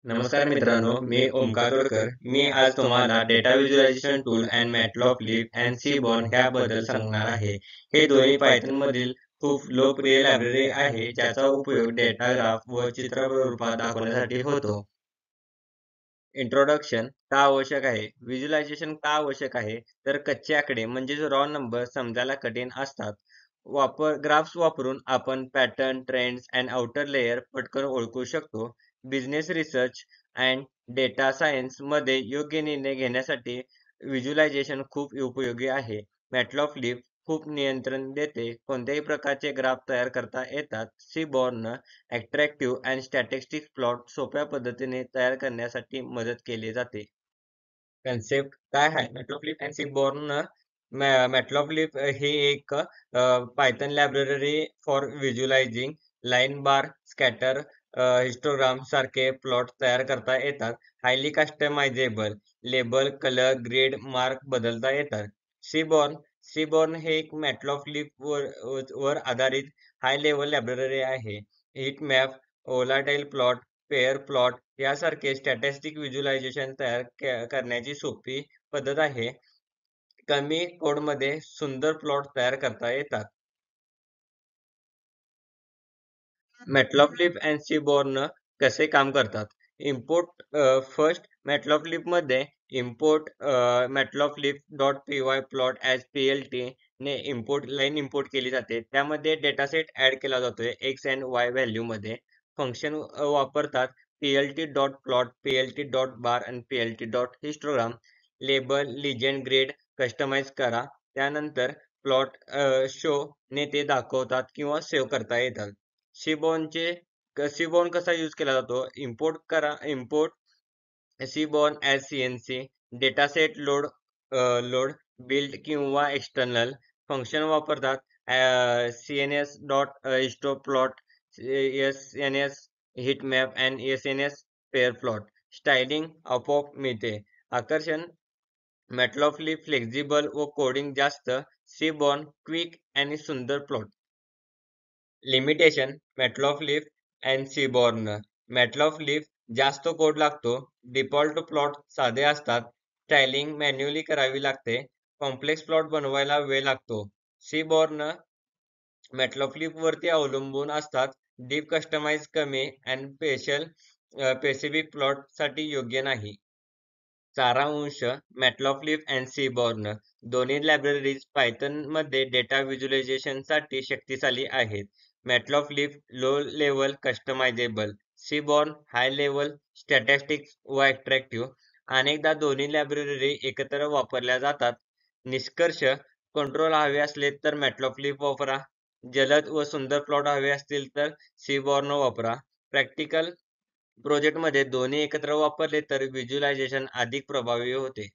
नमस्कार मित्रांनो, मी ओमकार तोडकर. मी आज तुम्हाला data visualisation tool and Matplotlib and Seaborn ह्याबद्दल सांगणार आहे. हे दोन्ही पायथनमधील खूप लोकप्रिय लायब्ररी आहे, ज्याचा उपयोग डेटा ग्राफ व चित्र रूपात दाखवण्यासाठी होतो. इंट्रोडक्शन का आवश्यक आहे? व्हिज्युअलायझेशन का आवश्यक आहे? तर कच्चे आकडे म्हणजेच रॉ नंबर समजायला कठीण असतात. ग्राफ्स वापरून आपण pattern, trends and outer layer पटकन ओळखू शकतो. Business research and data science मध्ये योग्य निर्णय घेण्यासाठी व्हिज्युअलायझेशन खूप उपयोगी आहे. मॅटप्लॉट्लिब खूप नियंत्रण देते. कोणत्याही प्रकारचे ग्राफ तयार करता येतात. Seaborn attractive and statistics plot सोप्या पद्धतीने तयार करण्यासाठी मदत केली जाते. कन्सेप्ट काय आहे? मॅटप्लॉट्लिब अँड सीबॉर्न मॅटप्लॉट्लिब ही एक Python library for visualising line bar, scatter, histogram सारखे प्लॉट तयार करता येतात. Highly customisable label, colour, grid, mark बदलता येतात. सीबॉर्न सीबॉर्न हे एक मॅटप्लॉट्लिब वर आधारित हाय लेवल लायब्ररी आहे. Heat map, volatile plot, pair plot यासारखे स्टॅटिस्टिक व्हिज्युअलायझेशन तयार करण्याची सोपी पद्धत आहे. कमी कोडमध्ये सुंदर प्लॉट तयार करता येतात. मॅटप्लॉट्लिब अँड सीबॉर्न कसे काम करतात? इम्पोर्ट फर्स्ट मॅटप्लॉट्लिबमध्ये import Matplotlib dot P Y plot as PLT ने लाईन इम्पोर्ट केली जाते. त्यामध्ये डेटासेट ॲड केला जातोय एक्स अँड वाय व्हॅल्यूमध्ये. फंक्शन वापरतात PLT dot plot, PLT dot bar आणि PLT dot histogram. Label, legend, grid customise करा. त्यानंतर प्लॉट शो ने ते दाखवतात किंवा सेव्ह करता येतात. सीबॉर्न कसा यूज केला जातो? Import Seaborn as CNC dataset load built किंवा एक्सटर्नल. फंक्शन वापरतात CNS dot histo plot, SNS heat map and SNS pair plot. Styling आपोआप मिळते. आकर्षण मॅटप्लॉट्लिब फ्लेक्झिबल व कोडिंग जास्त. सीबॉर्न क्विक आणि सुंदर plot. Limitation Matplotlib and Seaborn. Matplotlib जास्त कोड लागतो. डिफॉल्ट प्लॉट साधे असतात. स्टायलिंग मॅन्युअली करावी लागते. कॉम्प्लेक्स प्लॉट बनवायला वेळ लागतो. सीबॉर्न मॅटप्लॉट्लिब वरती अवलंबून असतात. डीप कस्टमाइज कमी अँड स्पेसिफिक प्लॉट साठी योग्य नाही. सारांश मॅटप्लॉट्लिब अँड सीबॉर्न दोन्ही लायब्ररीज पायथन मध्ये डेटा व्हिज्युअलायझेशनसाठी शक्तिशाली आहेत. Matplotlib low level customisable, Seaborn high level statistics व अट्रॅक्टिव्ह. अनेकदा दोन्ही लायब्ररी एकत्र वापरल्या जातात. निष्कर्ष कंट्रोल हवे असले तर मॅटप्लॉट्लिब वापरा. जलद व सुंदर प्लॉट हवे असतील तर सीबॉर्न वापरा. प्रॅक्टिकल प्रोजेक्टमध्ये दोन्ही एकत्र वापरले तर व्हिज्युअलायझेशन अधिक प्रभावी होते.